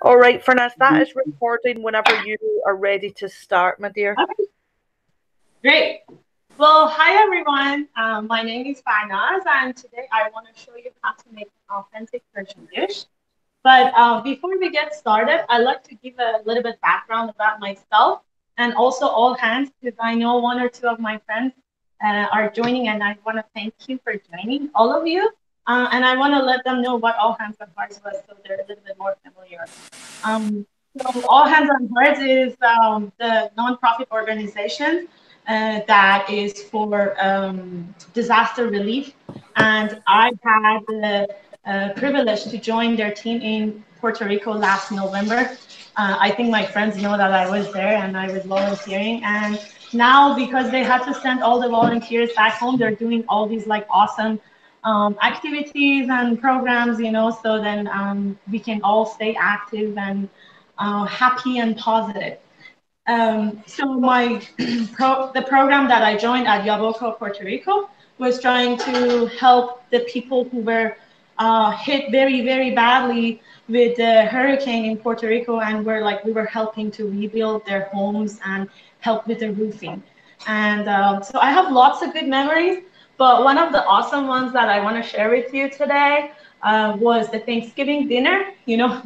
All right, Fernaz, that is recording whenever you are ready to start, my dear. Okay, great. Well, hi everyone. My name is Farnaz, and today I want to show you how to make an authentic Persian dish. But before we get started, I'd like to give a little bit background about myself and also all hands because I know one or two of my friends are joining, and I want to thank you for joining, all of you. And I want to let them know what All Hands on Hearts was so they're a little bit more familiar. Um, so All Hands on Hearts is the nonprofit organization that is for disaster relief. And I had the privilege to join their team in Puerto Rico last November. I think my friends know that I was there and I was volunteering. And now, because they had to send all the volunteers back home, they're doing all these like awesome activities and programs, so then we can all stay active and happy and positive. So the program that I joined at Yaboco, Puerto Rico, was trying to help the people who were hit very, very badly with the hurricane in Puerto Rico, and we were helping to rebuild their homes and help with the roofing. And so I have lots of good memories, but one of the awesome ones that I want to share with you today was the Thanksgiving dinner.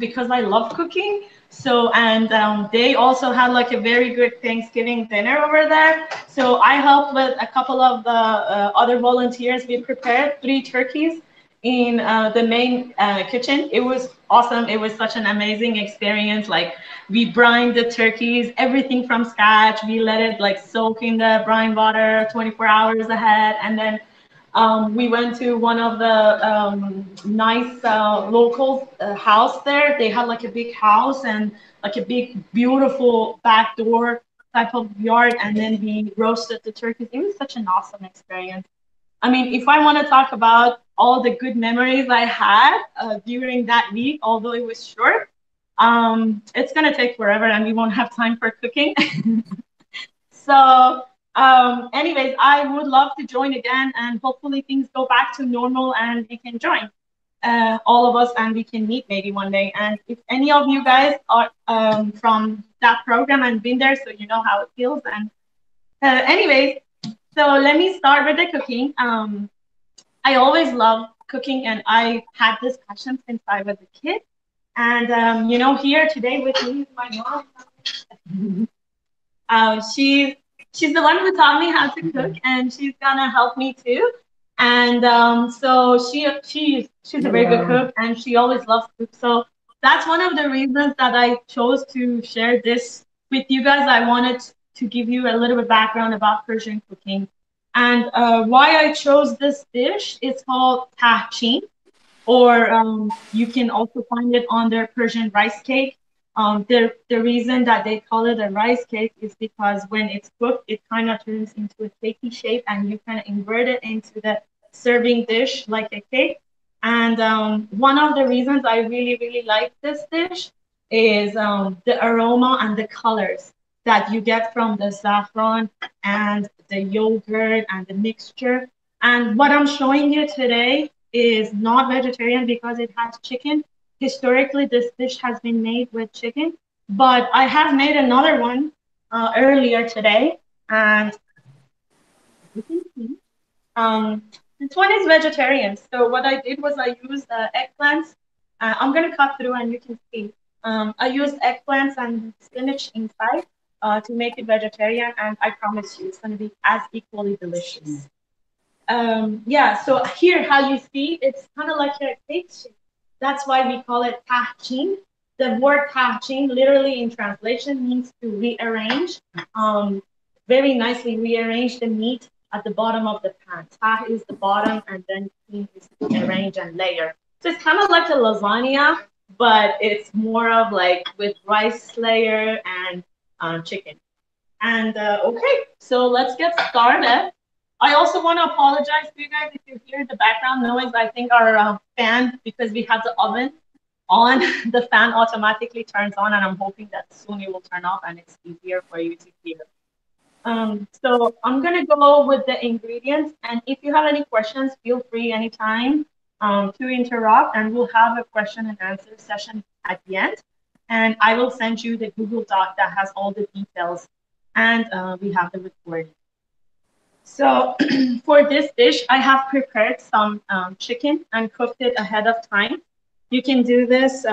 Because I love cooking. So, and they also had like a very good Thanksgiving dinner over there. So I helped with a couple of the other volunteers. We prepared 3 turkeys in the main kitchen. It was awesome. It was such an amazing experience. Like we brined the turkeys, everything from scratch. We let it like soak in the brine water 24 hours ahead, and then we went to one of the nice local house there. They had like a big house and like a big, beautiful back door type of yard. And then we roasted the turkeys. It was such an awesome experience. I mean, if I want to talk about all the good memories I had during that week, although it was short, it's going to take forever and we won't have time for cooking. So, anyways, I would love to join again, and hopefully things go back to normal and we can join all of us and we can meet maybe one day. And if any of you guys are from that program and been there, so you know how it feels. And anyways, so let me start with the cooking. I always loved cooking, and I had this passion since I was a kid. And here today with me is my mom. She's the one who taught me how to cook, and she's gonna help me too. And so she's a very good cook, and she always loves to cook. So that's one of the reasons that I chose to share this with you guys. I wanted to give you a little bit background about Persian cooking, and why I chose this dish. It's called tahchin, or you can also find it on their Persian rice cake. The reason that they call it a rice cake is because when it's cooked, it kind of turns into a cakey shape, and you kind of invert it into the serving dish like a cake. And one of the reasons I really, really like this dish is the aroma and the colors that you get from the saffron and the yogurt and the mixture. And what I'm showing you today is not vegetarian because it has chicken. Historically, this dish has been made with chicken, but I have made another one earlier today, and you can see this one is vegetarian. So what I did was I used eggplants. I'm gonna cut through, and you can see. I used eggplants and spinach inside to make it vegetarian, and I promise you, it's gonna be as equally delicious. Yeah, so here how you see it's kind of like a cake shape. That's why we call it tahchin. The word tahchin literally in translation means to rearrange, um, very nicely rearrange the meat at the bottom of the pan. Tah is the bottom, and then chin is to arrange and layer. So it's kind of like a lasagna, but it's more of like with rice layer and chicken. And okay, so let's get started. I also want to apologize to you guys if you hear the background noise. I think our fan, because we had the oven on, the fan automatically turns on, and I'm hoping that soon it will turn off and it's easier for you to hear. So I'm gonna go with the ingredients, and if you have any questions, feel free anytime. to interrupt, and we'll have a question and answer session at the end. And I will send you the Google Doc that has all the details, and we have the recording. So for this dish, I have prepared some chicken and cooked it ahead of time. You can do this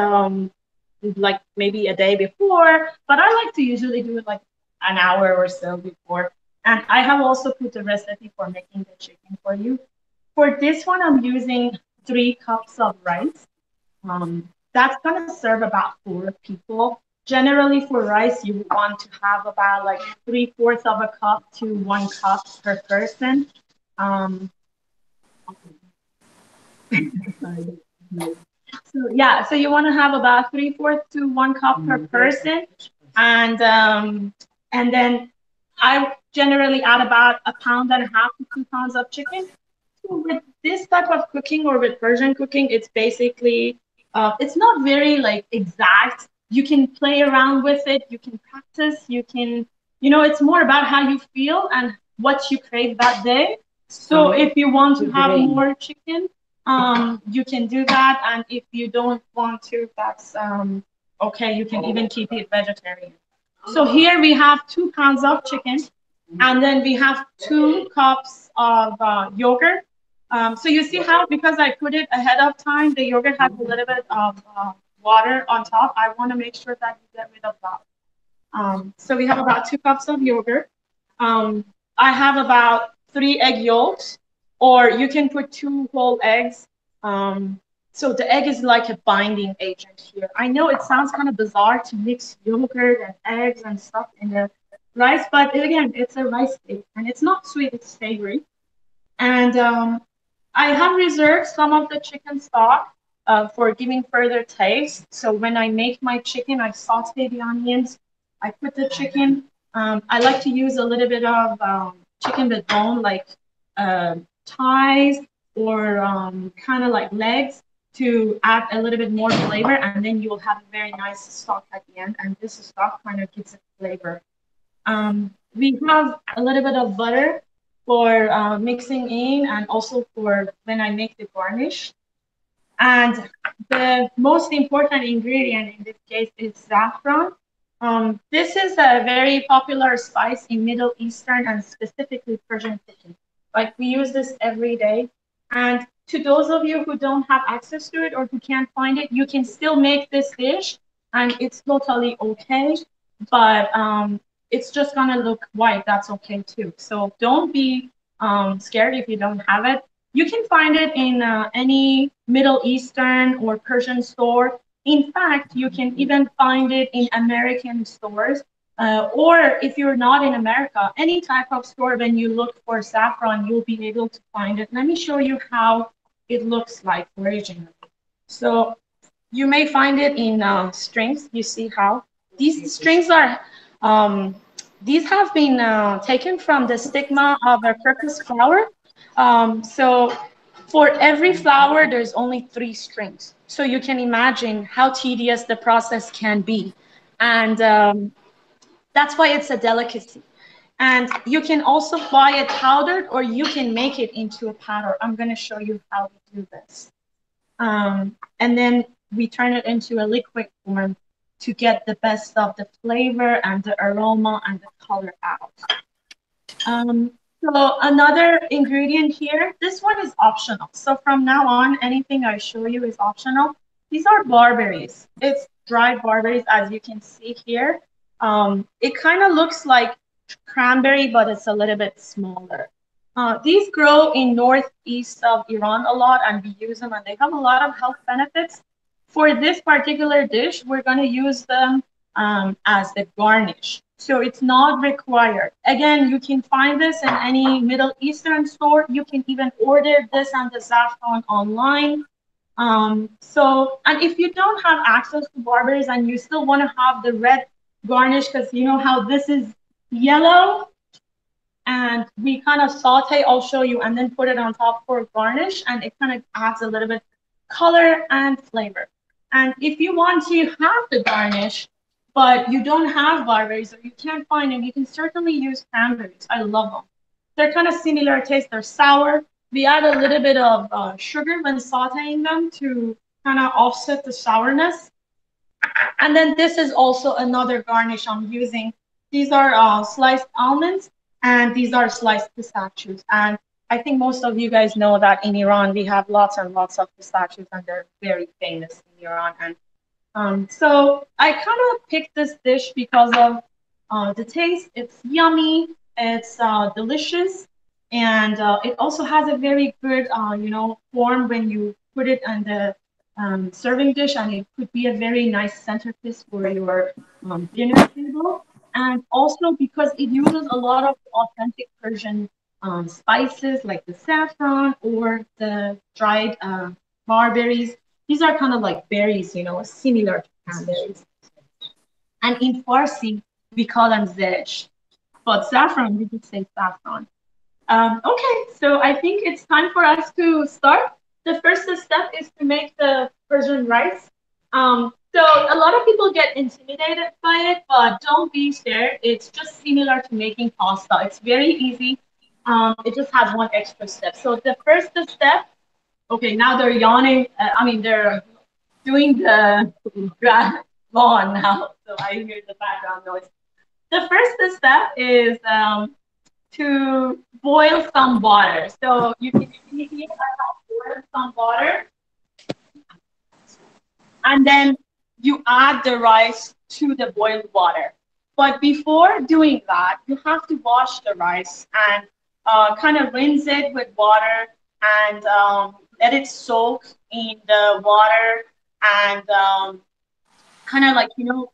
like maybe a day before, but I like to usually do it like an hour or so before. And I have also put the recipe for making the chicken for you. For this one, I'm using 3 cups of rice. That's gonna serve about 4 people. Generally, for rice, you want to have about like 3/4 of a cup to 1 cup per person. Um, so yeah, so you want to have about 3/4 to 1 cup per person, and then I generally add about 1.5 pounds to 2 pounds of chicken. So with this type of cooking or with Persian cooking, it's basically it's not very like exact. You can play around with it. You can practice. You can, it's more about how you feel and what you crave that day. So if you want to have more chicken, you can do that. And if you don't want to, that's okay. You can even keep it vegetarian. So here we have 2 pounds of chicken, and then we have 2 cups of yogurt. So you see how, because I put it ahead of time, the yogurt has a little bit of water on top. I want to make sure that you get rid of that. So we have about 2 cups of yogurt. I have about 3 egg yolks, or you can put 2 whole eggs. So the egg is like a binding agent here. I know it sounds kind of bizarre to mix yogurt and eggs and stuff in the rice, but again, it's a rice cake, and it's not sweet, it's savory. And I have reserved some of the chicken stock for giving further taste. So when I make my chicken, I saute the onions, I put the chicken. I like to use a little bit of chicken with bone, like thighs or kind of like legs, to add a little bit more flavor, and then you will have a very nice stock at the end, and this stock kind of gives it flavor. We have a little bit of butter for mixing in, and also for when I make the garnish. And the most important ingredient in this case is saffron. This is a very popular spice in Middle Eastern and specifically Persian cooking. Like, we use this every day. And to those of you who don't have access to it or who can't find it, you can still make this dish, and it's totally okay. But it's just gonna look white. That's okay too. So don't be scared if you don't have it. You can find it in any Middle Eastern or Persian store. In fact, you can even find it in American stores. Or if you're not in America, any type of store, when you look for saffron, you'll be able to find it. Let me show you how it looks like originally. So you may find it in strings. You see how these strings are, these have been taken from the stigma of a crocus flower. So for every flower, there's only 3 strings. So you can imagine how tedious the process can be. And that's why it's a delicacy. And you can also buy it powdered, or you can make it into a powder. I'm going to show you how we do this. And then we turn it into a liquid form to get the best of the flavor and the aroma and the color out. So another ingredient here, this one is optional. So from now on, anything I show you is optional. These are barberries. It's dried barberries, as you can see here. It kind of looks like cranberry, but it's a little bit smaller. These grow in northeast of Iran a lot, and we use them, and they have a lot of health benefits. For this particular dish, we're going to use them as the garnish. So it's not required. Again, you can find this in any Middle Eastern store. You can even order this on the saffron online. And if you don't have access to barberries and you still want to have the red garnish, because you know how this is yellow, and we kind of saute, I'll show you, and then put it on top for garnish, and it kind of adds a little bit color and flavor. And if you want to have the garnish, but you don't have barberries or you can't find them, you can certainly use cranberries. I love them. They're kind of similar taste. They're sour, We add a little bit of sugar when sauteing them to kind of offset the sourness. And then this is also another garnish I'm using. These are sliced almonds, and these are sliced pistachios. And I think most of you guys know that in Iran we have lots and lots of pistachios, and they're very famous in Iran. And so I kind of picked this dish because of the taste. It's yummy, it's delicious, and it also has a very good, form when you put it on the serving dish, and it could be a very nice centerpiece for your dinner table. And also because it uses a lot of authentic Persian spices like the saffron or the dried barberries. These are kind of like berries, similar to cranberries. And in Farsi, we call them zerch. But saffron, we just say saffron. Okay, so I think it's time for us to start. The first step is to make the Persian rice. So a lot of people get intimidated by it, but don't be scared. It's just similar to making pasta. It's very easy. It just has one extra step. So the first step, okay, now they're yawning. They're doing the lawn now, so I hear the background noise. The first step is to boil some water. So you can see here I have boiled some water, and then you add the rice to the boiled water. But before doing that, you have to wash the rice and kind of rinse it with water and let it soak in the water and kind of like,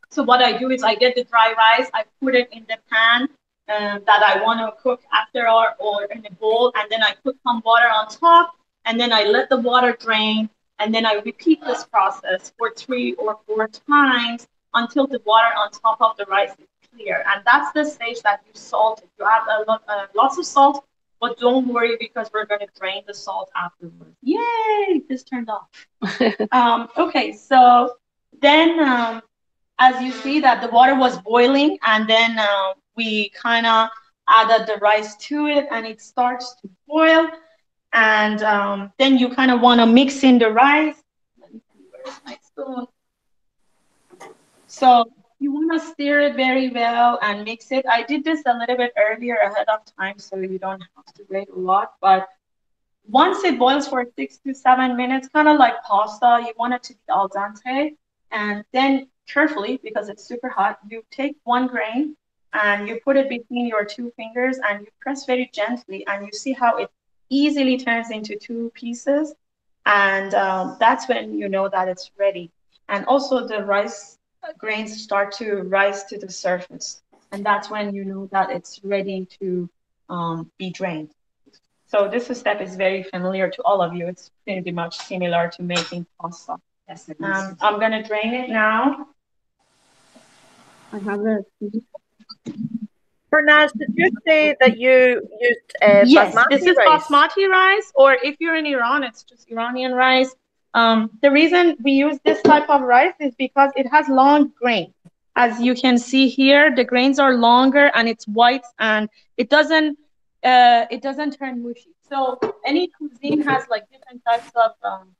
so what I do is I get the dry rice, I put it in the pan that I want to cook after or in a bowl, and then I put some water on top, and then I let the water drain, and then I repeat this process for 3 or 4 times until the water on top of the rice is clear. And that's the stage that you salt it. You add lots of salt, but don't worry because we're going to drain the salt afterwards. Yay! This turned off. Okay, so then as you see that the water was boiling, and then we kind of added the rice to it, and it starts to boil. And then you kind of want to mix in the rice. Let me see, where's my spoon? So you want to stir it very well and mix it. I did this a little bit earlier ahead of time, so you don't have to wait a lot. But once it boils for 6 to 7 minutes, kind of like pasta, you want it to be al dente. And then carefully, because it's super hot, you take one grain and you put it between your 2 fingers and you press very gently, and you see how it easily turns into 2 pieces. And that's when you know that it's ready. And also the rice grains start to rise to the surface. And that's when you know that it's ready to be drained. So this step is very familiar to all of you. It's pretty much similar to making pasta. Yes, I'm going to drain it now. I have a... Farnaz, did you say that you used yes, basmati this is rice? Basmati rice, or if you're in Iran, it's just Iranian rice. The reason we use this type of rice is because it has long grain. As you can see here, the grains are longer and it's white, and it doesn't turn mushy. So any cuisine has like different types of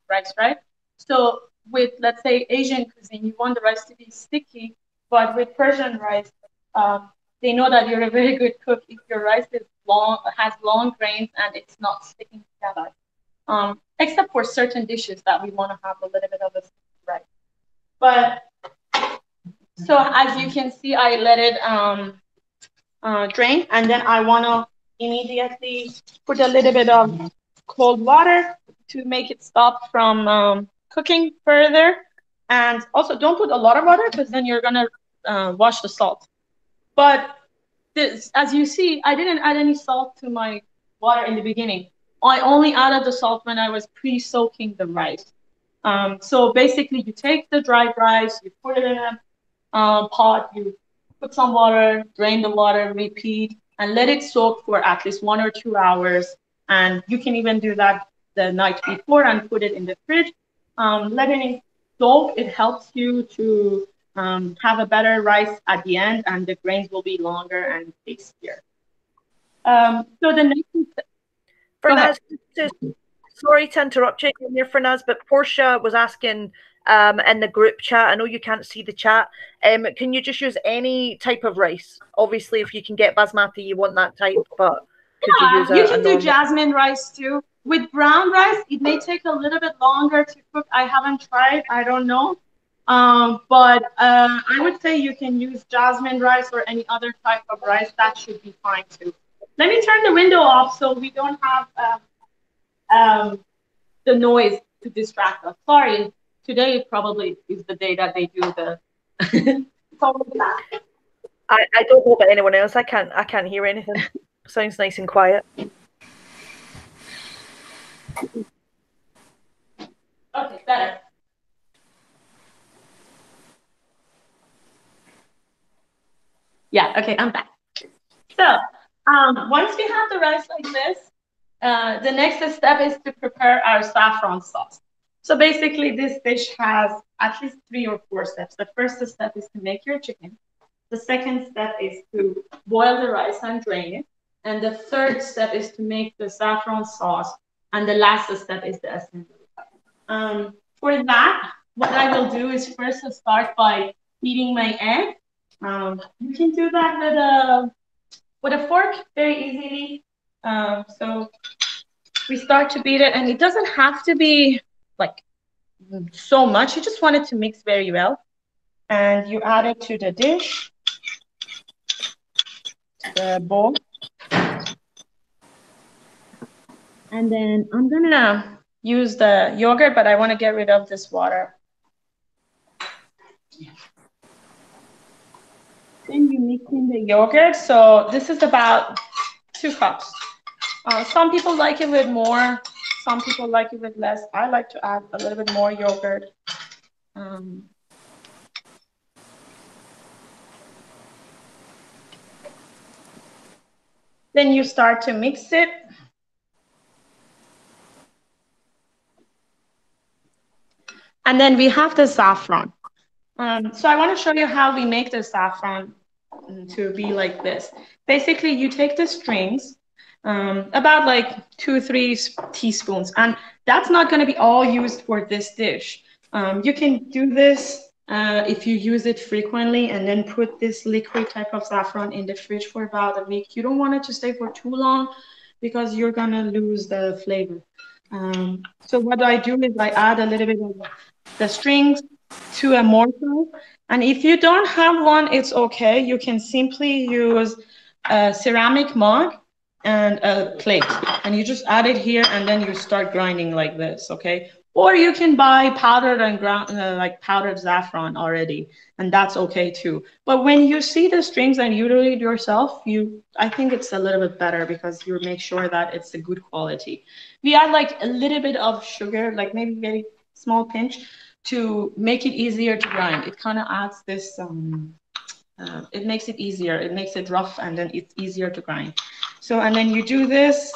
rice, right? So with, let's say, Asian cuisine, you want the rice to be sticky, but with Persian rice, they know that you're a very good cook if your rice is has long grains and it's not sticking together. Except for certain dishes that we want to have a little bit of a sticky rice. But so as you can see, I let it drain, and then I want to immediately put a little bit of cold water to make it stop from cooking further. And also don't put a lot of water because then you're going to wash the salt. But this, as you see, I didn't add any salt to my water in the beginning. I only added the salt when I was pre-soaking the rice. So basically, you take the dried rice, you put it in a pot, you put some water, drain the water, repeat, and let it soak for at least 1 or 2 hours. And you can even do that the night before and put it in the fridge. Letting it soak, it helps you to have a better rice at the end, and the grains will be longer and tastier. So the next. Fernaz, sorry to interrupt you here, Fernaz, but Portia was asking in the group chat, I know you can't see the chat, can you just use any type of rice? Obviously, if you can get basmati, you want that type, but could you use you can do jasmine rice too. With brown rice, it may take a little bit longer to cook. I haven't tried, I don't know. But I would say you can use jasmine rice or any other type of rice. That should be fine too. Let me turn the window off so we don't have the noise to distract us. Sorry, today probably is the day that they do the. I don't know about anyone else. I can't hear anything. Sounds nice and quiet. Okay, better. Yeah, okay, I'm back. So once we have the rice like this, the next step is to prepare our saffron sauce. So basically, this dish has at least 3 or 4 steps. The first step is to make your chicken. The second step is to boil the rice and drain it. And the third step is to make the saffron sauce. And the last step is the assembly. For that, what I will do is first start by beating my egg. You can do that with a fork very easily. So we start to beat it, and it doesn't have to be like so much. You just want it to mix very well. And you add it to the dish, the bowl. And then I'm gonna use the yogurt, but I want to get rid of this water. Then you mix in the yogurt. So this is about 2 cups. Some people like it with more, some people like it with less. I like to add a little bit more yogurt. Then you start to mix it. And then we have the saffron. So I want to show you how we make the saffron to be like this. Basically, you take the strings, about like 2-3 teaspoons, and that's not going to be all used for this dish. You can do this if you use it frequently, and then put this liquid type of saffron in the fridge for about a week. You don't want it to stay for too long because you're going to lose the flavor. So what I do is I add a little bit of the strings to a mortar. And if you don't have one, it's okay. You can simply use a ceramic mug and a plate. And you just add it here, and then you start grinding like this, okay? Or you can buy powdered and like powdered saffron already, and that's okay too. But when you see the strings and you do it yourself, I think it's a little bit better because you make sure that it's a good quality. We add like a little bit of sugar, like maybe very small pinch, to make it easier to grind. It kind of adds this, it makes it easier. It makes it rough, and then it's easier to grind. So, and then you do this,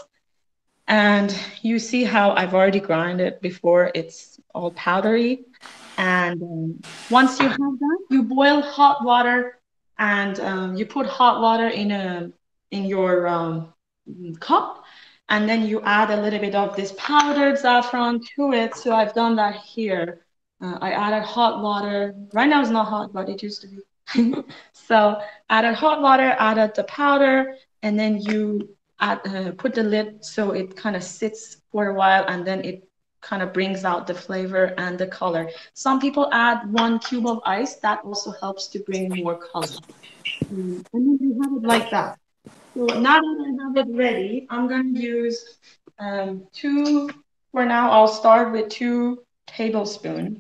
and you see how I've already grinded before. It's all powdery. And once you have that, you boil hot water, and you put hot water in your cup, and then you add a little bit of this powdered saffron to it. So I've done that here. I added hot water. Right now it's not hot, but it used to be. So added hot water, added the powder, and then you put the lid so it kind of sits for a while, and then it kind of brings out the flavor and the color. Some people add 1 cube of ice. That also helps to bring more color. And then you have it like that. So now that I have it ready, I'm going to use 2, for now, I'll start with 2 tablespoons.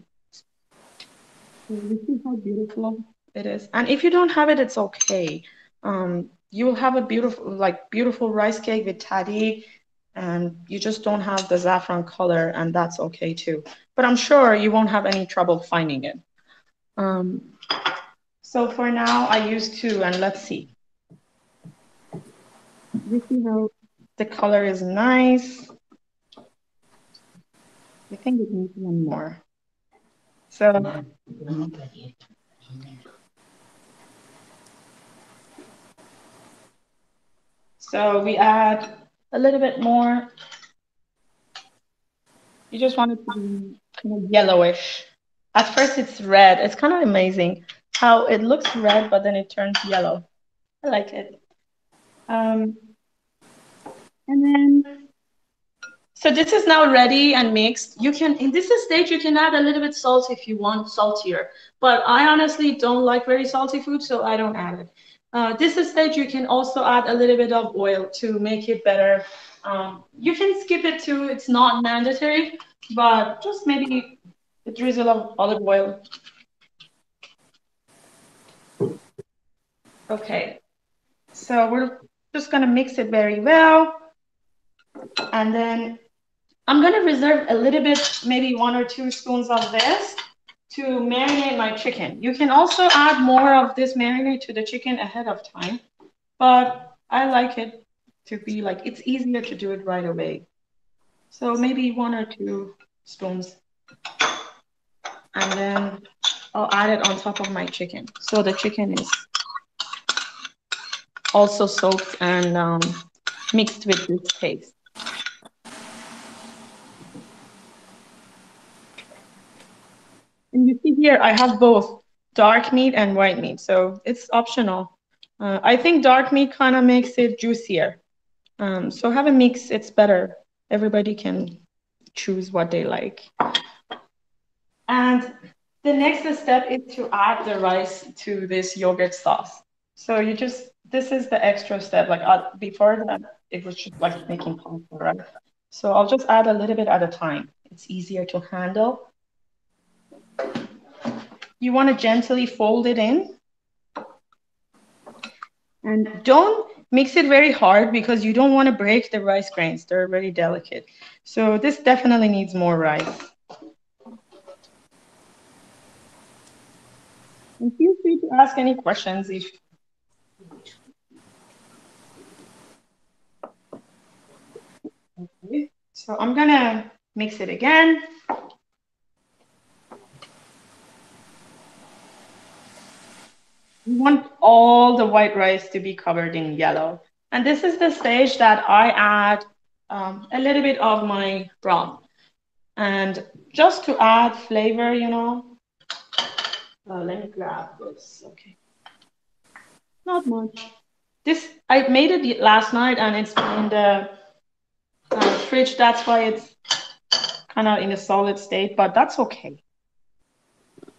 You see how beautiful it is. And if you don't have it, it's okay. You'll have a beautiful rice cake with tahdig, and you just don't have the saffron color, and that's okay too. But I'm sure you won't have any trouble finding it. So for now, I use 2, and let's see. You see how the color is nice. I think it needs 1 more. So we add a little bit more You just want it to be yellowish. At first, it's red. It's kind of amazing how it looks red, but then it turns yellow. I like it. Um, and then, so this is now ready and mixed. You can, in this stage, you can add a little bit salt if you want saltier. But I honestly don't like very salty food, so I don't add it. This stage, you can also add a little bit of oil to make it better. You can skip it too. It's not mandatory, but just maybe a drizzle of olive oil. Okay, so we're just gonna mix it very well. And then I'm gonna reserve a little bit, maybe 1 or 2 spoons of this to marinate my chicken. You can also add more of this marinade to the chicken ahead of time, but I like it to be like, it's easier to do it right away. So maybe 1 or 2 spoons. And then I'll add it on top of my chicken. So the chicken is also soaked and mixed with this paste. And you see here, I have both dark meat and white meat, so it's optional. I think dark meat kind of makes it juicier. So have a mix, it's better. Everybody can choose what they like. And the next step is to add the rice to this yogurt sauce. So you just, this is the extra step. Like before that, it was just like making pasta, right? So I'll just add a little bit at a time. It's easier to handle. You want to gently fold it in. And don't mix it very hard because you don't want to break the rice grains. They're very delicate. So this definitely needs more rice. And feel free to ask any questions if okay. So I'm gonna mix it again. You want all the white rice to be covered in yellow. And this is the stage that I add a little bit of my broth. And just to add flavor, let me grab this. Okay. Not much. This, I made it last night and it's in the fridge. That's why it's kind of in a solid state, but that's okay.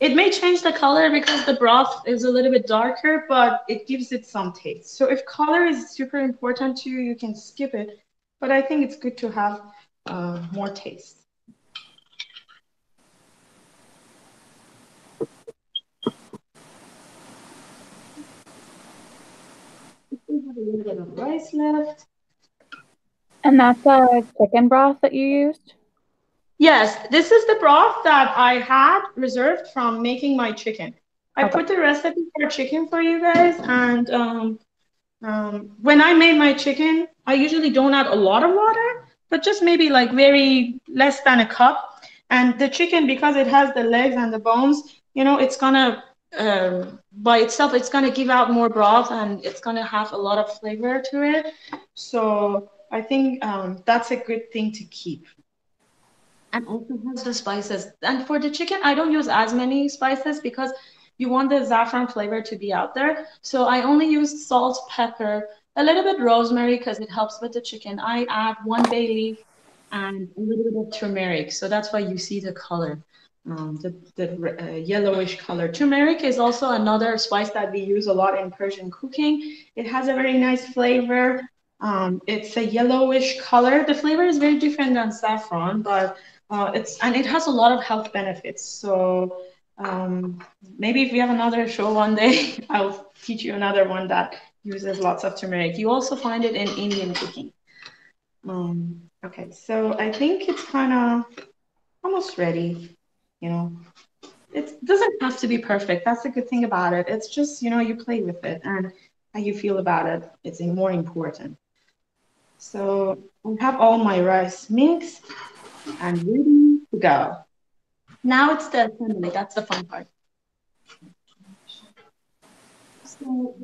It may change the color because the broth is a little bit darker, but it gives it some taste. So if color is super important to you, you can skip it. But I think it's good to have more taste. We have a little bit of rice left. And that's a chicken broth that you used? Yes, this is the broth that I had reserved from making my chicken. I put the recipe for chicken for you guys, and when I made my chicken, I usually don't add a lot of water, but just maybe like very less than a cup. And the chicken, because it has the legs and the bones, it's gonna by itself, it's gonna give out more broth and it's gonna have a lot of flavor to it. So I think that's a good thing to keep. And also has the spices. And for the chicken, I don't use as many spices because you want the saffron flavor to be out there. So I only use salt, pepper, a little bit rosemary because it helps with the chicken. I add 1 bay leaf and a little bit of turmeric. So that's why you see the color, the yellowish color. Turmeric is also another spice that we use a lot in Persian cooking. It has a very nice flavor. It's a yellowish color. The flavor is very different than saffron, but it has a lot of health benefits. So maybe if we have another show one day, I'll teach you another one that uses lots of turmeric. You also find it in Indian cooking. Okay, so I think it's kind of almost ready. It doesn't have to be perfect. That's the good thing about it. It's just, you play with it and how you feel about it. It's more important. So I have all my rice mixed and ready to go. Now it's the assembly. That's the fun part. So,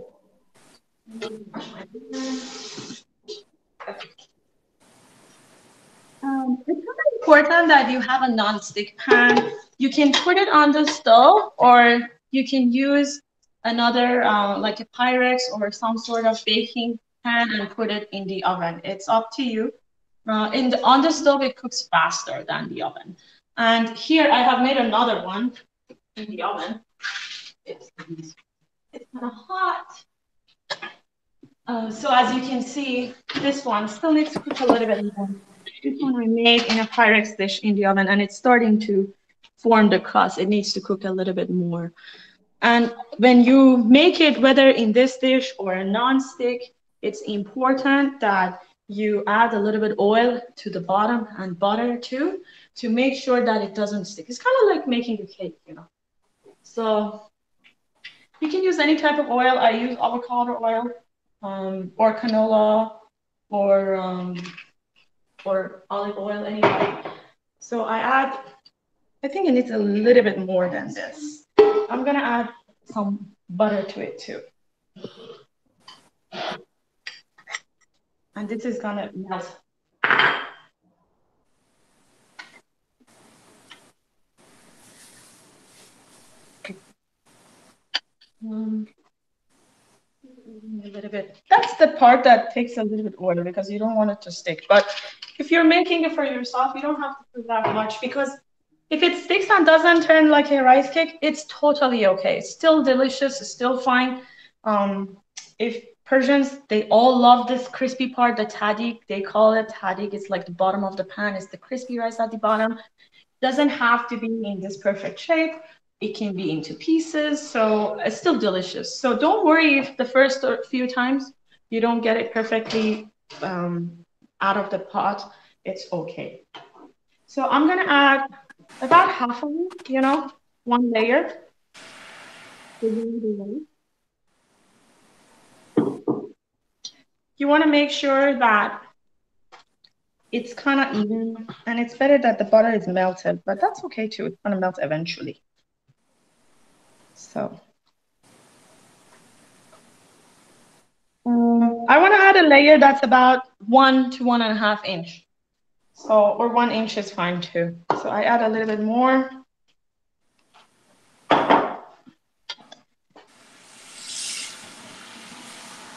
it's kind of important that you have a non-stick pan. You can put it on the stove, or you can use another like a Pyrex or some sort of baking pan and put it in the oven. It's up to you. On the stove, it cooks faster than the oven. And here I have made another one in the oven. It's kind of hot. So as you can see, this one still needs to cook a little bit more. This one I made in a Pyrex dish in the oven, and it's starting to form the crust. It needs to cook a little bit more. And when you make it, whether in this dish or a non-stick, it's important that you add a little bit oil to the bottom and butter too, to make sure that it doesn't stick. It's kind of like making a cake, you know. So you can use any type of oil. I use avocado oil, or canola, or olive oil, anyway. So I think it needs a little bit more than this. I'm gonna add some butter to it too. And this is gonna melt. A little bit. That's the part that takes a little bit oil because you don't want it to stick. But if you're making it for yourself, you don't have to do that much, because if it sticks and doesn't turn like a rice cake, it's totally okay. It's still delicious. It's still fine. If Persians, they all love this crispy part, the tahdig. They call it tahdig. It's like the bottom of the pan. It's the crispy rice at the bottom. Doesn't have to be in this perfect shape. It can be into pieces, so it's still delicious. So don't worry if the first few times you don't get it perfectly out of the pot. It's okay. So I'm gonna add about half of it, you know, one layer. You want to make sure that it's kind of even, and it's better that the butter is melted, but that's okay too. It's gonna melt eventually. So I want to add a layer that's about 1 to 1.5 inch. So, or 1 inch is fine too. So I add a little bit more.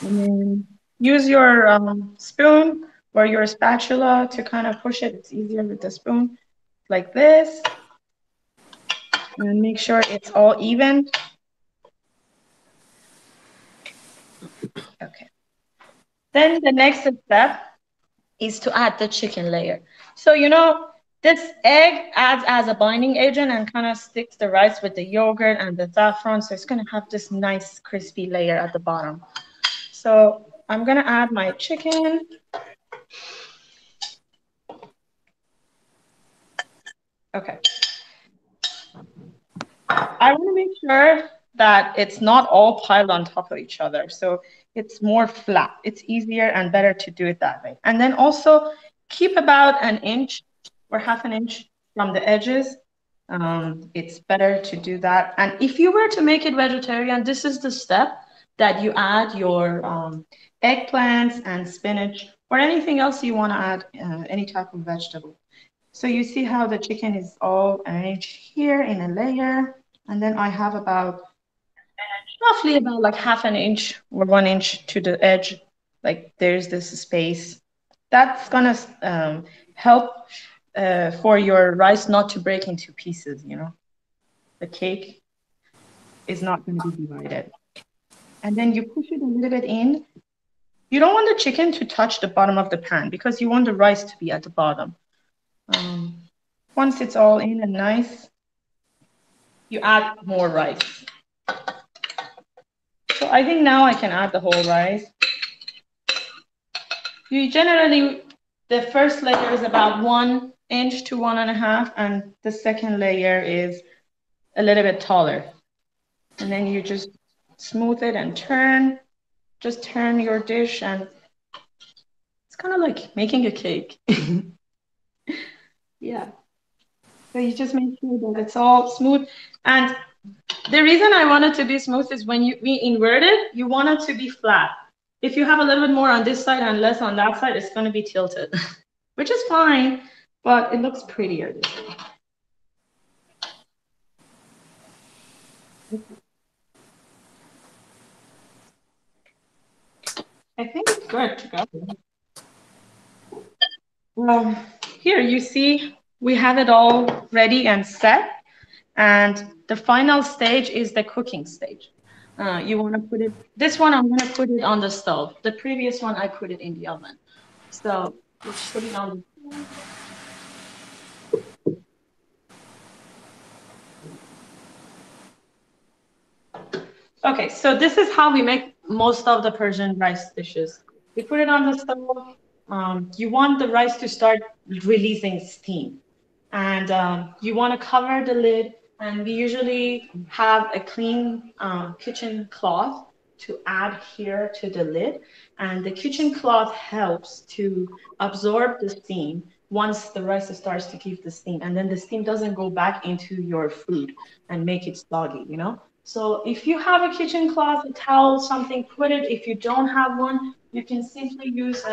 And then use your spoon or your spatula to kind of push it. It's easier with the spoon, like this. And make sure it's all even. Okay. Then the next step is to add the chicken layer. So, you know, this egg adds as a binding agent and kind of sticks the rice with the yogurt and the saffron. So it's going to have this nice crispy layer at the bottom. So I'm going to add my chicken. Okay. I want to make sure that it's not all piled on top of each other. So it's more flat. It's easier and better to do it that way. And then also keep about 1 inch or 1/2 inch from the edges. It's better to do that. And if you were to make it vegetarian, this is the step that you add your eggplants and spinach or anything else you want to add, any type of vegetable. So you see how the chicken is all arranged here in a layer. And then I have about roughly about like 1/2 inch or 1 inch to the edge. Like there's this space. That's gonna help for your rice not to break into pieces, you know. The cake is not gonna be divided. And then you push it a little bit in. You don't want the chicken to touch the bottom of the pan because you want the rice to be at the bottom. Once it's all in and nice, you add more rice. So I think now I can add the whole rice. You generally, the first layer is about 1 inch to 1.5, and the second layer is a little bit taller. And then you just smooth it and turn. Just turn your dish, and it's kind of like making a cake. Yeah. So you just make sure that it's all smooth. And the reason I want it to be smooth is when we invert it, you want it to be flat. If you have a little bit more on this side and less on that side, it's going to be tilted, which is fine. but it looks prettier this way. I think it's good to go. Here you see we have it all ready and set. And the final stage is the cooking stage. You want to put it, this one I'm going to put it on the stove. The previous one I put it in the oven. So let's put it on the stove. Okay, so this is how we make most of the Persian rice dishes. We put it on the stove. You want the rice to start releasing steam. And you want to cover the lid. And we usually have a clean kitchen cloth to add here to the lid. And the kitchen cloth helps to absorb the steam once the rice starts to give the steam. And then the steam doesn't go back into your food and make it soggy, you know? So if you have a kitchen cloth, a towel, something, put it. If you don't have one, you can simply use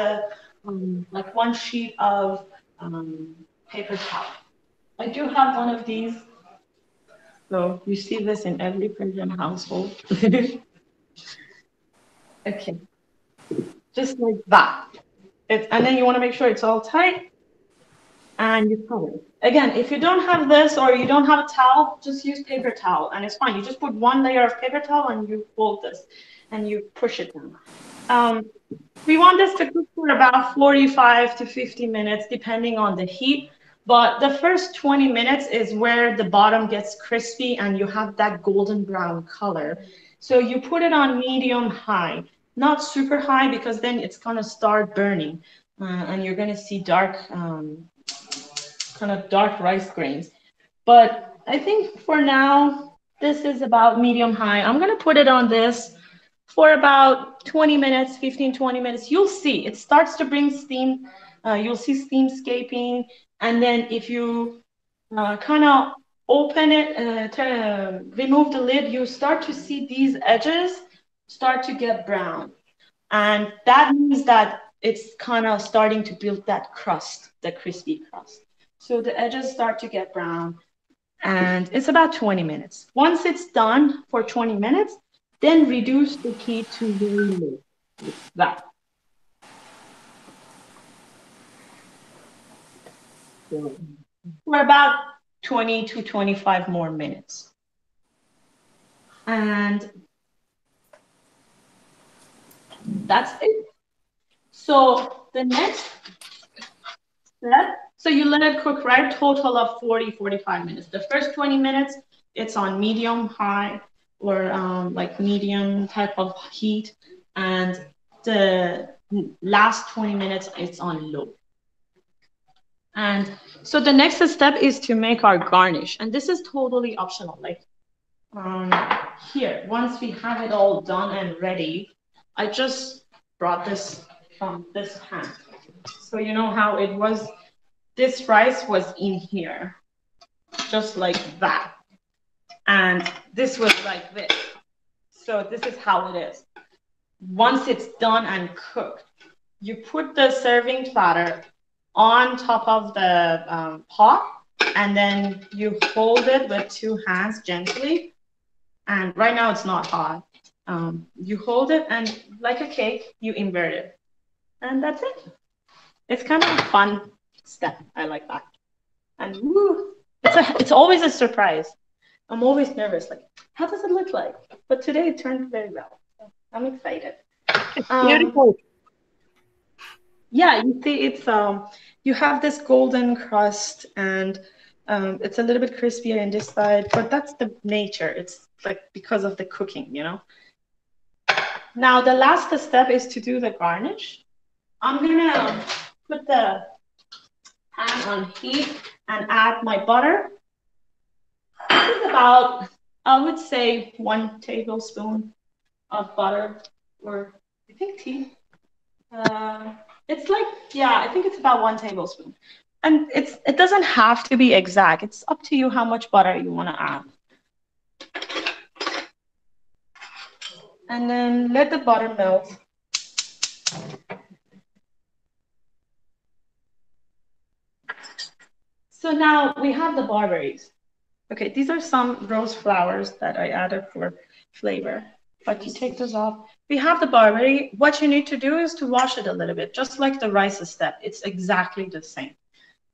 like one sheet of paper towel. I do have one of these. So you see this in every Persian household. Okay, just like that. And then you want to make sure it's all tight and you cover it. Again, if you don't have this or you don't have a towel, just use paper towel and it's fine. You just put one layer of paper towel and you fold this and you push it down. We want this to cook for about 45 to 50 minutes, depending on the heat. But the first 20 minutes is where the bottom gets crispy and you have that golden brown color. So you put it on medium high, not super high because then it's going to start burning and you're going to see dark, kind of dark rice grains. But I think for now, this is about medium high. I'm going to put it on this for about 20 minutes, 15, 20 minutes. You'll see it starts to bring steam. You'll see steam escaping. And then if you kind of open it, to remove the lid, you start to see these edges start to get brown. And that means that it's kind of starting to build that crust, the crispy crust. So the edges start to get brown. And it's about 20 minutes. Once it's done for 20 minutes, then reduce the heat to very low, like that. For about 20 to 25 more minutes. And that's it. So the next step, so you let it cook, right? Total of 40, 45 minutes. The first 20 minutes, it's on medium, high, or like medium type of heat. And the last 20 minutes, it's on low. And so the next step is to make our garnish. And this is totally optional. Like here, once we have it all done and ready, I just brought this from this pan. So you know how it was, this rice was in here, just like that. And this was like this. So this is how it is. Once it's done and cooked, you put the serving platter on top of the pot, and then you hold it with two hands gently. And right now it's not hot. You hold it and like a cake, you invert it. And that's it. It's kind of a fun step. I like that. And woo, it's always a surprise. I'm always nervous, like, how does it look like? But today it turned very well. So I'm excited. Beautiful. Yeah, you see, it's you have this golden crust, and it's a little bit crispier in this side, but that's the nature. It's like because of the cooking, you know. Now the last step is to do the garnish. I'm gonna put the pan on heat and add my butter. This is about, I would say, 1 tablespoon of butter, or I think tea. It's like, yeah, I think it's about 1 tablespoon. And it doesn't have to be exact. It's up to you how much butter you want to add. And then let the butter melt. So now we have the barberries. Okay, these are some rose flowers that I added for flavor. But you take those off. We have the barberry. What you need to do is to wash it a little bit, just like the rice step. It's exactly the same.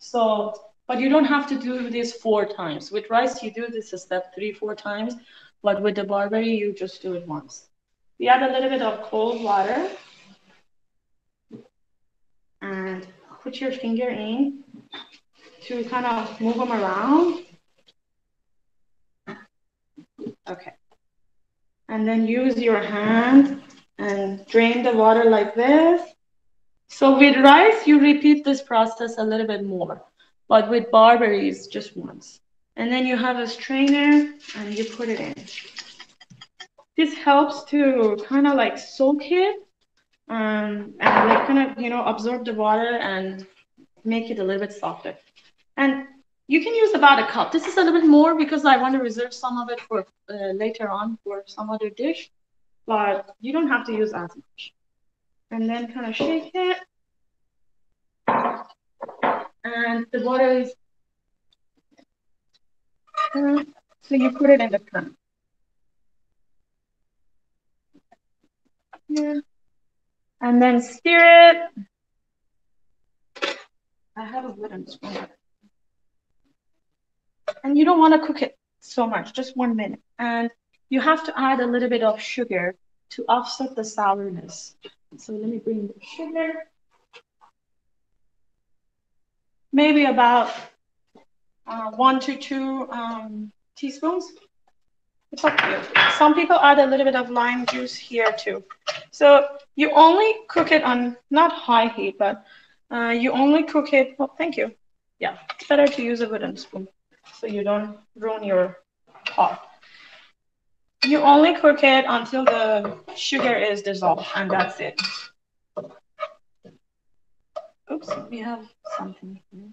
So, but you don't have to do this 4 times. With rice, you do this step 3, 4 times. But with the barberry, you just do it once. We add a little bit of cold water. And put your finger in to kind of move them around. Okay. And then use your hand and drain the water like this. So with rice, you repeat this process a little bit more, but with barberries, just once. And then you have a strainer and you put it in. This helps to kind of like soak it and like kind of, absorb the water and make it a little bit softer. And you can use about a cup. This is a little bit more because I want to reserve some of it for later on for some other dish, but you don't have to use as much. And then kind of shake it. And the water is, so you put it in the pan. Yeah. And then stir it. I have a wooden spoon. And you don't want to cook it so much, just 1 minute. And you have to add a little bit of sugar to offset the sourness. So let me bring the sugar. Maybe about 1 to 2 teaspoons. It's up to you. Some people add a little bit of lime juice here too. So you only cook it on not high heat, but you only cook it. Well, thank you. Yeah, it's better to use a wooden spoon so you don't ruin your pot. You only cook it until the sugar is dissolved, and that's it. Oops, we have something here.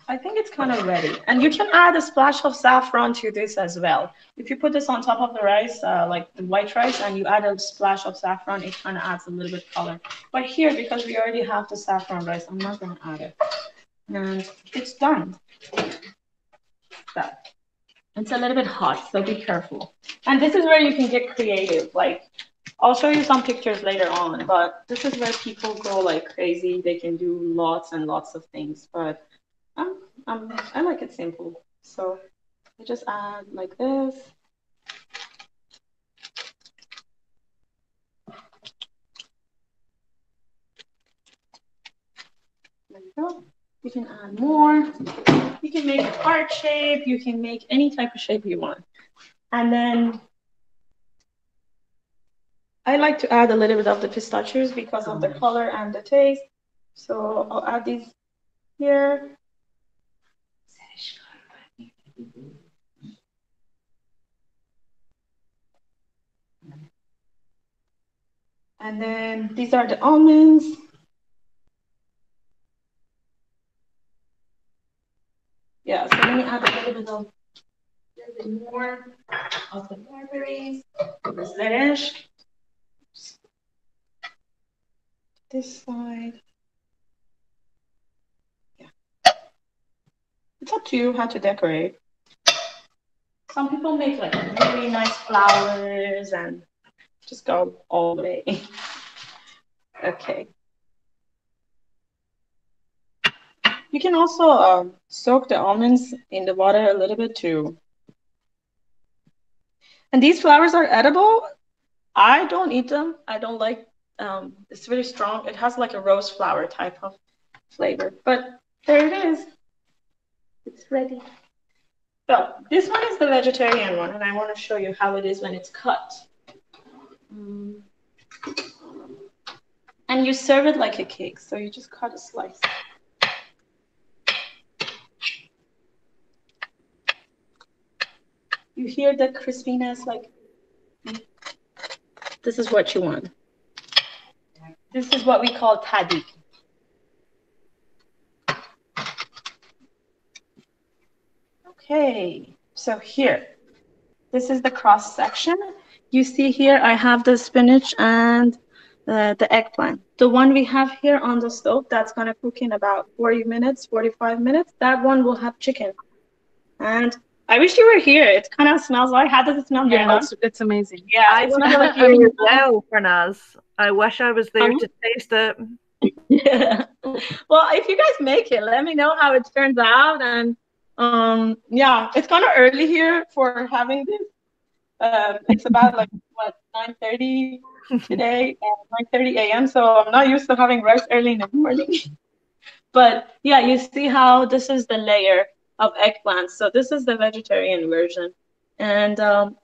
I think it's kind of ready. And you can add a splash of saffron to this as well. If you put this on top of the rice, like the white rice, and you add a splash of saffron, it kind of adds a little bit color. But here, because we already have the saffron rice, I'm not going to add it. And it's done. So, it's a little bit hot, so be careful. And this is where you can get creative. Like, I'll show you some pictures later on, but this is where people go like crazy. They can do lots and lots of things, but I like it simple. So I just add like this. There you go. You can add more. You can make a heart shape. You can make any type of shape you want. And then I like to add a little bit of the pistachios because of the color and the taste. So I'll add these here. And then these are the almonds. Yeah, so let me add a little bit more of the barberries. This side. Yeah. It's up to you how to decorate. Some people make like really nice flowers and just go all the way. Okay. You can also soak the almonds in the water a little bit too. And these flowers are edible. I don't eat them. I don't like, it's very strong. It has like a rose flower type of flavor, but there it is. It's ready. So this one is the vegetarian one, and I want to show you how it is when it's cut. And you serve it like a cake. So you just cut a slice. You hear the crispiness, like this is what you want. This is what we call tahchin. Okay, so here, this is the cross section. You see here, I have the spinach and the eggplant. The one we have here on the stove that's gonna cook in about 40 minutes, 45 minutes, that one will have chicken. And I wish you were here. It kind of smells like, how does it smell? Yeah, it's amazing. Yeah, I it wish smells I was like there you're as well, Farnaz. I wish I was there Uh-huh. to taste it. Yeah. Well, if you guys make it, let me know how it turns out. And yeah, it's kind of early here for having this. It's about like what 9:30 today, 9:30 a.m. So I'm not used to having rice early in the morning. But yeah, you see how this is the layer of eggplants. So this is the vegetarian version. And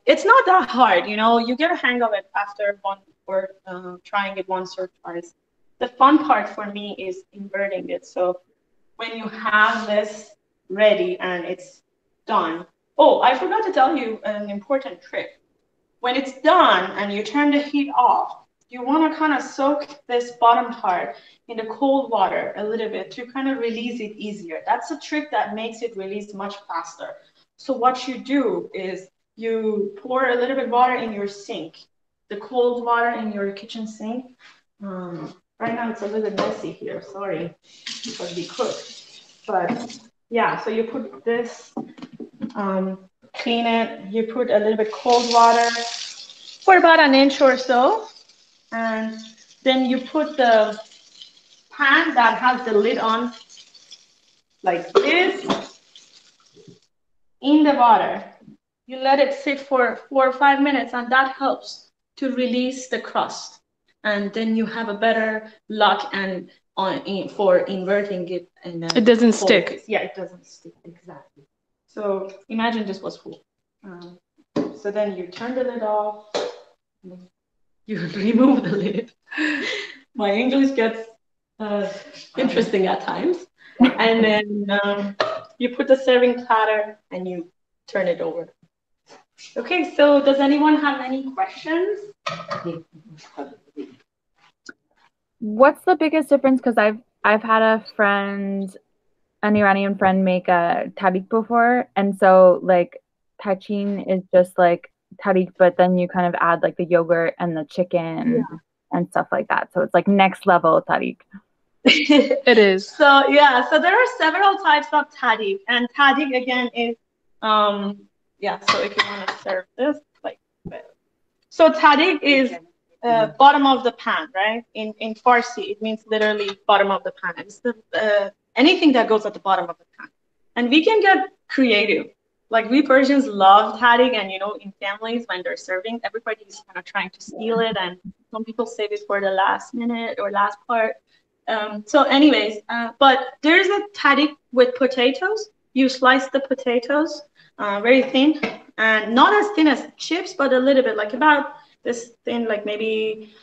it's not that hard, you know, you get a hang of it after one or trying it once or twice. The fun part for me is inverting it. So when you have this ready and it's done. Oh, I forgot to tell you an important trick. When it's done and you turn the heat off, you want to kind of soak this bottom part in the cold water a little bit to kind of release it easier. That's a trick that makes it release much faster. So what you do is you pour a little bit water in your sink, the cold water in your kitchen sink. Right now it's a little messy here, sorry, because we cooked. But yeah, so you put this, clean it, you put a little bit cold water for about an inch or so, and then you put the pan that has the lid on like this in the water. You let it sit for 4 or 5 minutes, and that helps to release the crust. And then you have a better luck and for inverting it. It doesn't stick. Yeah, it doesn't stick, exactly. So imagine this was full. So then you turn the lid off. You remove the lid. My English gets interesting at times. And then you put the serving platter and you turn it over. Okay, so does anyone have any questions? What's the biggest difference? Because I've had an Iranian friend make a tarik before, and so like Tahchin is just like tarik, but then you kind of add like the yogurt and the chicken and stuff like that. So it's like next level tarik. It is. So yeah, so there are several types of tarik, and tarik again is yeah. So if you want to serve this, like, so tarik is bottom of the pan, right? In Farsi, it means literally bottom of the pan. It's the anything that goes at the bottom of the pan, and we can get creative. Like we Persians love tarik, and you know, in families when they're serving, everybody's kind of trying to steal it, and some people save it for the last minute or last part. So anyways, but there's a tarik with potatoes. You slice the potatoes very thin, and not as thin as chips, but a little bit, like about this thin, like maybe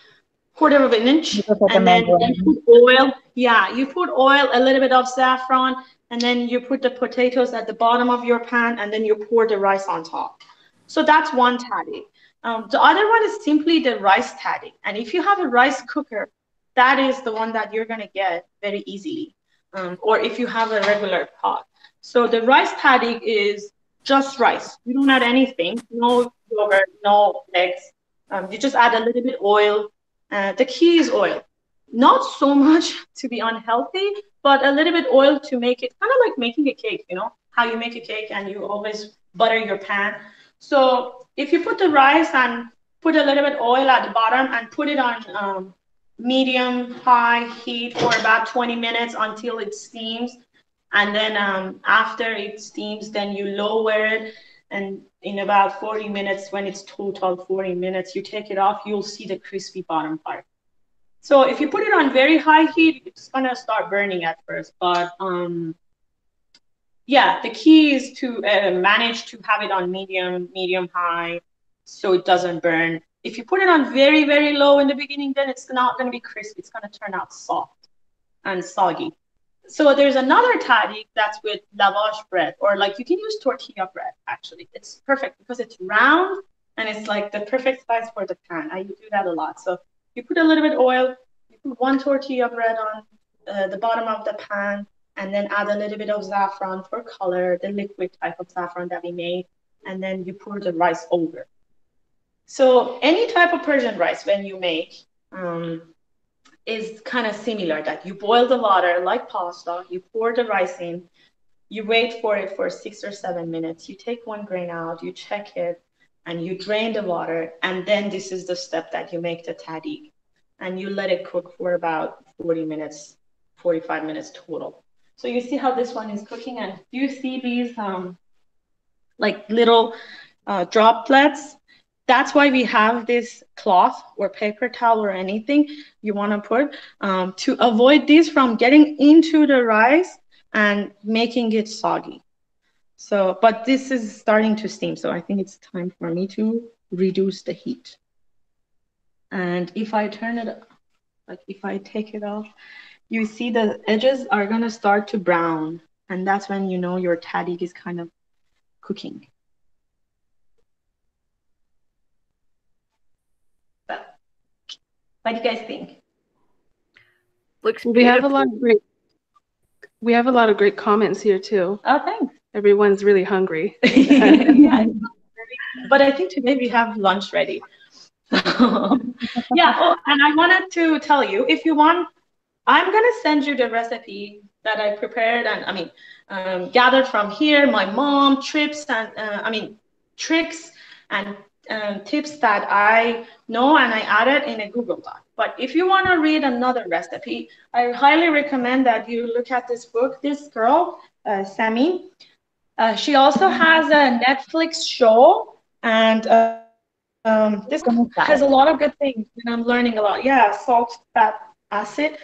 quarter of an inch. And then you put oil. Yeah, you put oil, a little bit of saffron, and then you put the potatoes at the bottom of your pan, and then you pour the rice on top. So that's one tarik. The other one is simply the rice tarik. And if you have a rice cooker, that is the one that you're going to get very easily. Or if you have a regular pot. So the rice tarik is just rice. You don't add anything, no yogurt, no eggs. You just add a little bit oil. The key is oil. Not so much to be unhealthy, but a little bit oil to make it kind of like making a cake, you know, how you make a cake and you always butter your pan. So if you put the rice and put a little bit oil at the bottom and put it on medium high heat for about 20 minutes until it steams, and then after it steams, then you lower it, and in about 40 minutes, when it's total 40 minutes, you take it off, you'll see the crispy bottom part. So if you put it on very high heat, it's gonna start burning at first, but yeah, the key is to manage to have it on medium high, so it doesn't burn. If you put it on very, very low in the beginning, then it's not going to be crispy. It's going to turn out soft and soggy. So there's another tarik that's with lavash bread, or like you can use tortilla bread, actually. It's perfect because it's round and it's like the perfect size for the pan. I do that a lot. So you put a little bit oil, you put one tortilla bread on the bottom of the pan, and then add a little bit of saffron for color, the liquid type of saffron that we made, and then you pour the rice over. So any type of Persian rice when you make, is kind of similar, that you boil the water like pasta, you pour the rice in, you wait for it for 6 or 7 minutes, you take one grain out, you check it, and you drain the water, and then this is the step that you make the tahdig, and you let it cook for about 40 minutes, 45 minutes total. So you see how this one is cooking, and you see these like little droplets. That's why we have this cloth or paper towel or anything you want to put to avoid these from getting into the rice and making it soggy. So, but this is starting to steam, so I think it's time for me to reduce the heat. And if I turn it, like if I take it off, you see the edges are gonna start to brown, and that's when you know your tahdig is kind of cooking. But what do you guys think? Looks We have beautiful. a lot of great comments here too. Oh, thanks. Everyone's really hungry. Yeah. But I think today we have lunch ready. Yeah. Oh, and I wanted to tell you, if you want, I'm gonna send you the recipe that I prepared, and I mean, gathered from here, my mom, trips, and tricks and tips that I know, and I added in a Google Doc. But if you want to read another recipe, I highly recommend that you look at this book. This girl, Sammy, she also has a Netflix show, and this has a lot of good things, and I'm learning a lot. Yeah, salt, fat, acid,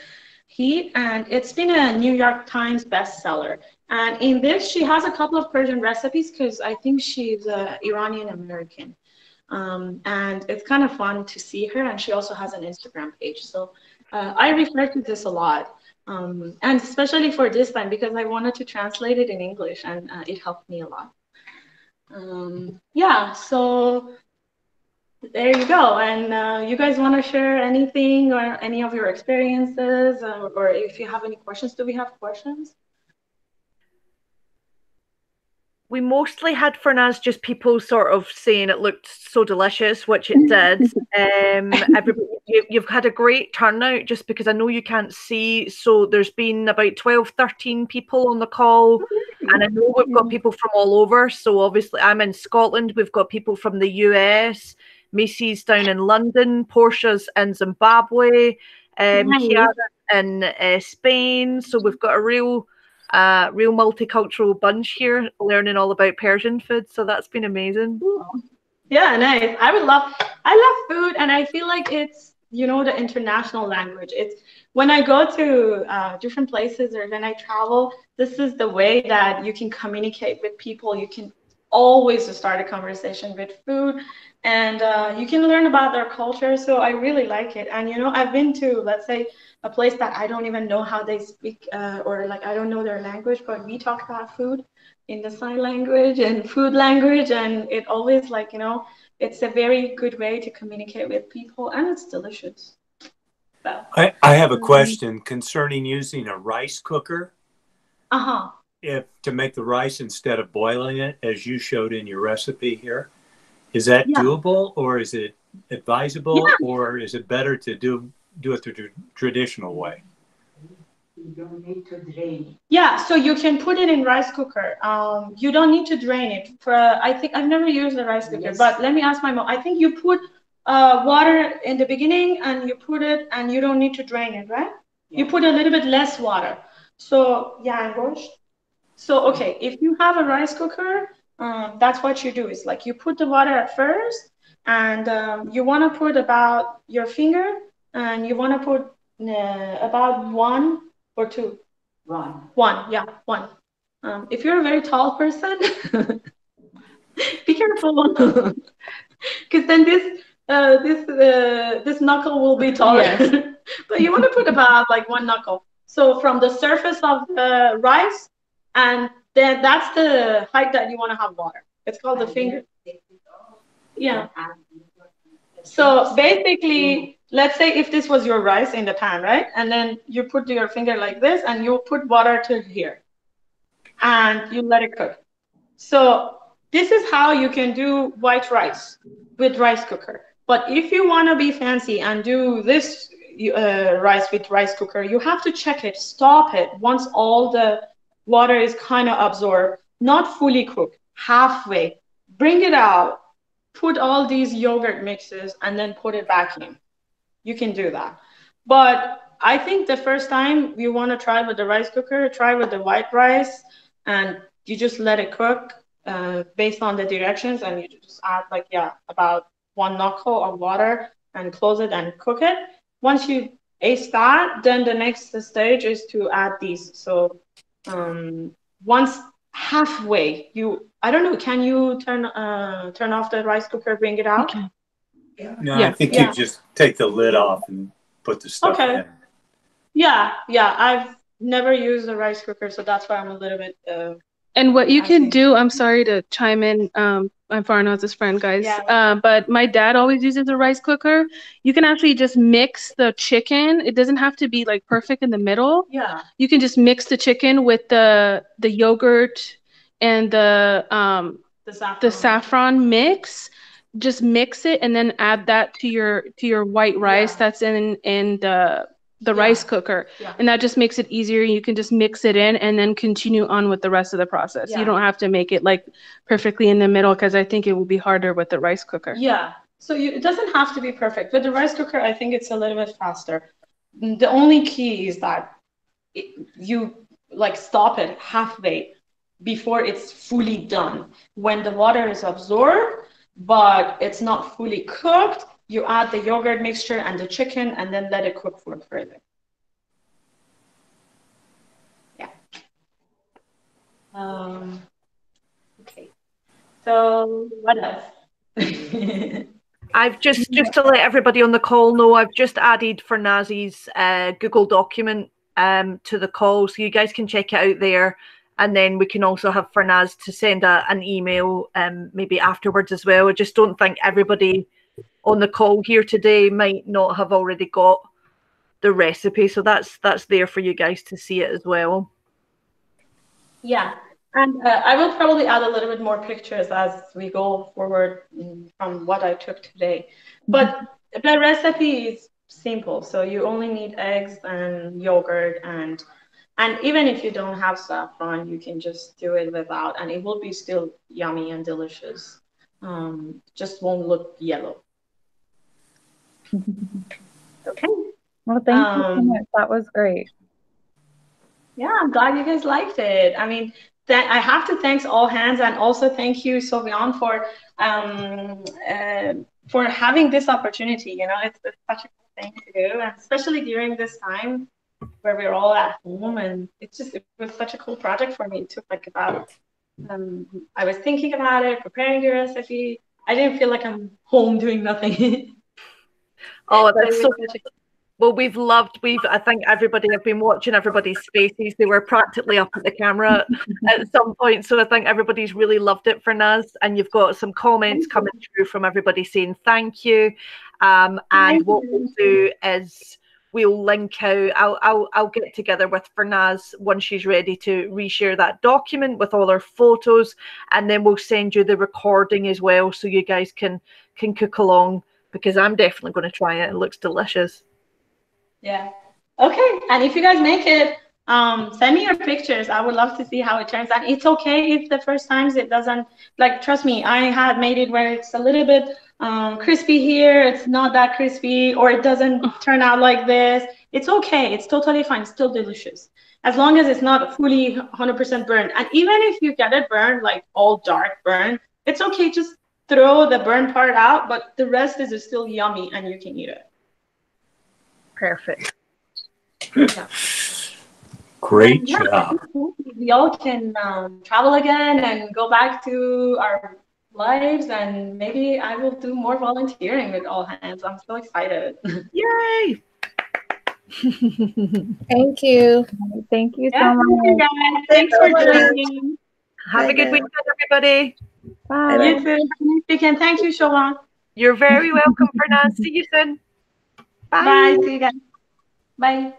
heat, and it's been a New York Times bestseller. And in this, she has a couple of Persian recipes because I think she's Iranian American. And it's kind of fun to see her, and she also has an Instagram page. So I refer to this a lot, and especially for this time because I wanted to translate it in English, and it helped me a lot. Yeah, so there you go. And you guys want to share anything or any of your experiences, or if you have any questions? Do we have questions? We mostly had Fernaz just people sort of saying it looked so delicious, which it did. Everybody, you've had a great turnout just because I know you can't see. So there's been about 12, 13 people on the call. And I know we've got people from all over. So obviously I'm in Scotland. We've got people from the US, Macy's down in London, Portia's in Zimbabwe, Kiara in Spain. So we've got a real multicultural bunch here learning all about Persian food, so that's been amazing. Yeah, nice. I love food, and I feel like it's, you know, the international language. It's when I go to different places or when I travel, this is the way that you can communicate with people. You can always start a conversation with food, and you can learn about their culture. So I really like it. And you know, I've been to, let's say, a place that I don't even know how they speak, or like I don't know their language, but we talk about food in the sign language and food language, and it always, like, you know, it's a very good way to communicate with people, and it's delicious. So, I have a question concerning using a rice cooker. If to make the rice instead of boiling it, as you showed in your recipe here, is that doable, or is it advisable, or is it better to do it the traditional way? You don't need to drain. Yeah, so you can put it in rice cooker. You don't need to drain it. I think I've never used a rice cooker, but let me ask my mom. I think you put water in the beginning, and you put it, and you don't need to drain it, right? Yeah. You put a little bit less water. So So okay, if you have a rice cooker, that's what you do. Is like you put the water at first, and you want to put about your finger, and you want to put about 1 or 2. One, yeah, 1. If you're a very tall person, be careful, because then this knuckle will be taller. Yes. But you want to put about like 1 knuckle. So from the surface of the rice, and then that's the height that you want to have water. It's called the finger. Yeah. So basically, let's say if this was your rice in the pan, right? And then you put your finger like this, and you put water to here, and you let it cook. So this is how you can do white rice with rice cooker. But if you want to be fancy and do this rice with rice cooker, you have to check it, stop it once all the water is kind of absorbed, not fully cooked, halfway. Bring it out, put all these yogurt mixes, and then put it back in. You can do that. But I think the first time you want to try with the rice cooker, try with the white rice, and you just let it cook based on the directions, and you just add like, about 1 knuckle of water and close it and cook it. Once you ace that, then the next stage is to add these. So once halfway, I don't know, can you turn off the rice cooker, bring it out? Okay. No, I think you just take the lid off and put the stuff in. Yeah, I've never used a rice cooker, so that's why I'm a little bit and what you can do, I'm sorry to chime in, I'm Farnaz's friend, guys, but my dad always uses a rice cooker. You can actually just mix the chicken. It doesn't have to be like perfect in the middle. Yeah. You can just mix the chicken with the yogurt and the saffron mix. Just mix it and then add that to your white rice that's in the rice cooker, and that just makes it easier. You can just mix it in and then continue on with the rest of the process. You don't have to make it like perfectly in the middle, because I think it will be harder with the rice cooker. So it doesn't have to be perfect. With the rice cooker, I think it's a little bit faster. The only key is that you like stop it halfway before it's fully done. When the water is absorbed but it's not fully cooked, you add the yogurt mixture and the chicken and then let it cook for further. Okay. So what else? I've just to let everybody on the call know, I've just added Farnaz's Google document to the call, so you guys can check it out there. And then we can also have Farnaz to send an email maybe afterwards as well. I just don't think everybody on the call here today might not have already got the recipe. So that's there for you guys to see it as well. Yeah. And I will probably add a little bit more pictures as we go forward from what I took today. But the recipe is simple. So you only need eggs and yogurt, and even if you don't have saffron, you can just do it without, and it will be still yummy and delicious. Just won't look yellow. Okay. Well, thank you so much. That was great. Yeah, I'm glad you guys liked it. I mean, I have to thank all hands, and also thank you, Sovian, for having this opportunity. You know, it's such a cool thing to do, and especially during this time where we're all at home, and it was such a cool project for me. It took like about I was thinking about it, preparing the recipe. I didn't feel like I'm home doing nothing. Oh, that's so well. I think everybody, I've been watching everybody's faces. They were practically up at the camera at some point. So I think everybody's really loved it, Farnaz. And you've got some comments coming through from everybody saying thank you. And what we'll do is we'll link out. I'll get together with Farnaz once she's ready to reshare that document with all her photos, and then we'll send you the recording as well, so you guys can cook along, because I'm definitely going to try it. It looks delicious. Yeah. Okay. And if you guys make it, send me your pictures. I would love to see how it turns out. It's okay if the first times it doesn't, like, trust me, I had made it where it's a little bit crispy here, it's not that crispy, or it doesn't turn out like this. It's okay. It's totally fine. It's still delicious, as long as it's not fully 100% burned. And even if you get it burned, like all dark burn, it's okay. Just throw the burn part out, but the rest is still yummy and you can eat it. Perfect. Yeah. Great job. We all can travel again and go back to our lives, and maybe I will do more volunteering with all hands. I'm so excited. Yay! Thank you. Thank you so much. Thank you guys. Thanks for joining. Have a good weekend, everybody. Bye. You too. Have a nice weekend. Thank you, Siobhan. You're very welcome, Farnaz. See you soon. Bye. Bye. See you guys. Bye.